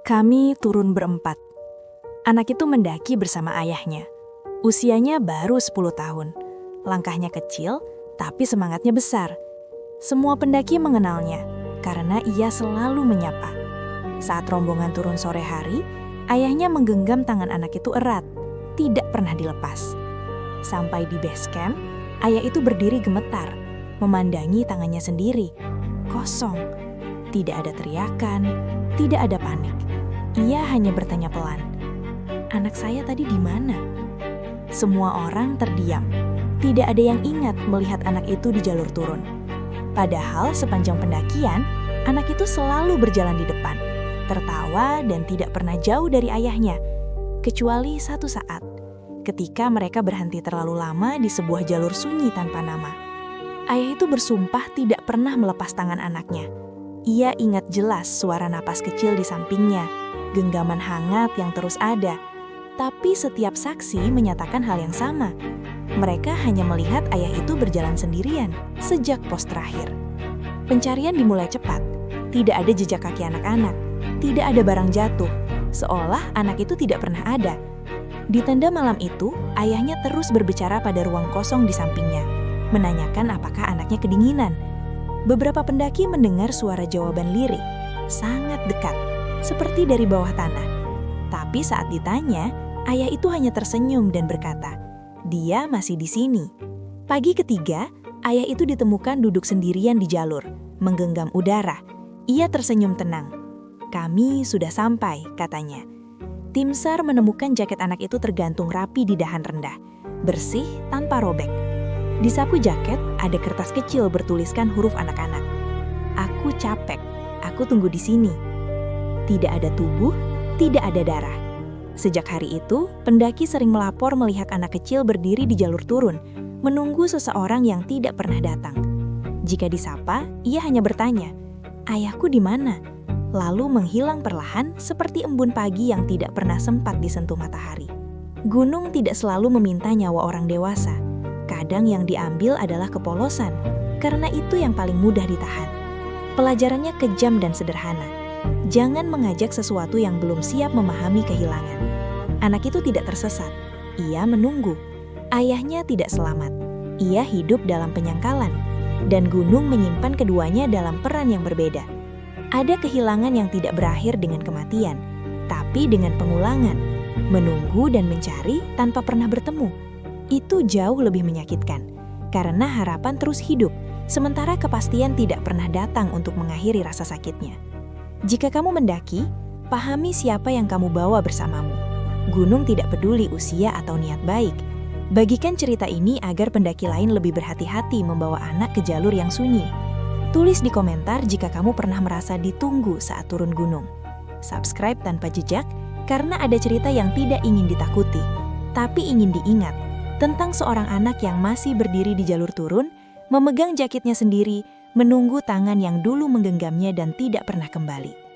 Kami turun berempat. Anak itu mendaki bersama ayahnya. Usianya baru 10 tahun. Langkahnya kecil, tapi semangatnya besar. Semua pendaki mengenalnya, karena ia selalu menyapa. Saat rombongan turun sore hari, ayahnya menggenggam tangan anak itu erat, tidak pernah dilepas. Sampai di base camp, ayah itu berdiri gemetar, memandangi tangannya sendiri. Kosong, tidak ada teriakan, tidak ada panik. Ia hanya bertanya pelan, "Anak saya tadi di mana?" Semua orang terdiam. Tidak ada yang ingat melihat anak itu di jalur turun. Padahal sepanjang pendakian, anak itu selalu berjalan di depan, tertawa dan tidak pernah jauh dari ayahnya. Kecuali satu saat, ketika mereka berhenti terlalu lama di sebuah jalur sunyi tanpa nama. Ayah itu bersumpah tidak pernah melepas tangan anaknya. Ia ingat jelas suara napas kecil di sampingnya, genggaman hangat yang terus ada. Tapi setiap saksi menyatakan hal yang sama. Mereka hanya melihat ayah itu berjalan sendirian sejak pos terakhir. Pencarian dimulai cepat. Tidak ada jejak kaki anak-anak. Tidak ada barang jatuh. Seolah anak itu tidak pernah ada. Di tenda malam itu, ayahnya terus berbicara pada ruang kosong di sampingnya, menanyakan apakah anaknya kedinginan. Beberapa pendaki mendengar suara jawaban lirik, sangat dekat, seperti dari bawah tanah. Tapi saat ditanya, ayah itu hanya tersenyum dan berkata, "Dia masih di sini." Pagi ketiga, ayah itu ditemukan duduk sendirian di jalur, menggenggam udara. Ia tersenyum tenang. "Kami sudah sampai," katanya. Tim SAR menemukan jaket anak itu tergantung rapi di dahan rendah, bersih tanpa robek. Di saku jaket ada kertas kecil bertuliskan huruf anak-anak. "Aku capek, aku tunggu di sini." Tidak ada tubuh, tidak ada darah. Sejak hari itu, pendaki sering melapor melihat anak kecil berdiri di jalur turun, menunggu seseorang yang tidak pernah datang. Jika disapa, ia hanya bertanya, "Ayahku di mana?" Lalu menghilang perlahan seperti embun pagi yang tidak pernah sempat disentuh matahari. Gunung tidak selalu meminta nyawa orang dewasa. Kadang yang diambil adalah kepolosan, karena itu yang paling mudah ditahan. Pelajarannya kejam dan sederhana. Jangan mengajak sesuatu yang belum siap memahami kehilangan. Anak itu tidak tersesat. Ia menunggu. Ayahnya tidak selamat. Ia hidup dalam penyangkalan. Dan gunung menyimpan keduanya dalam peran yang berbeda. Ada kehilangan yang tidak berakhir dengan kematian, tapi dengan pengulangan. Menunggu dan mencari tanpa pernah bertemu. Itu jauh lebih menyakitkan, karena harapan terus hidup, sementara kepastian tidak pernah datang untuk mengakhiri rasa sakitnya. Jika kamu mendaki, pahami siapa yang kamu bawa bersamamu. Gunung tidak peduli usia atau niat baik. Bagikan cerita ini agar pendaki lain lebih berhati-hati membawa anak ke jalur yang sunyi. Tulis di komentar jika kamu pernah merasa ditunggu saat turun gunung. Subscribe tanpa jejak, karena ada cerita yang tidak ingin ditakuti, tapi ingin diingat, tentang seorang anak yang masih berdiri di jalur turun, memegang jaketnya sendiri, menunggu tangan yang dulu menggenggamnya dan tidak pernah kembali.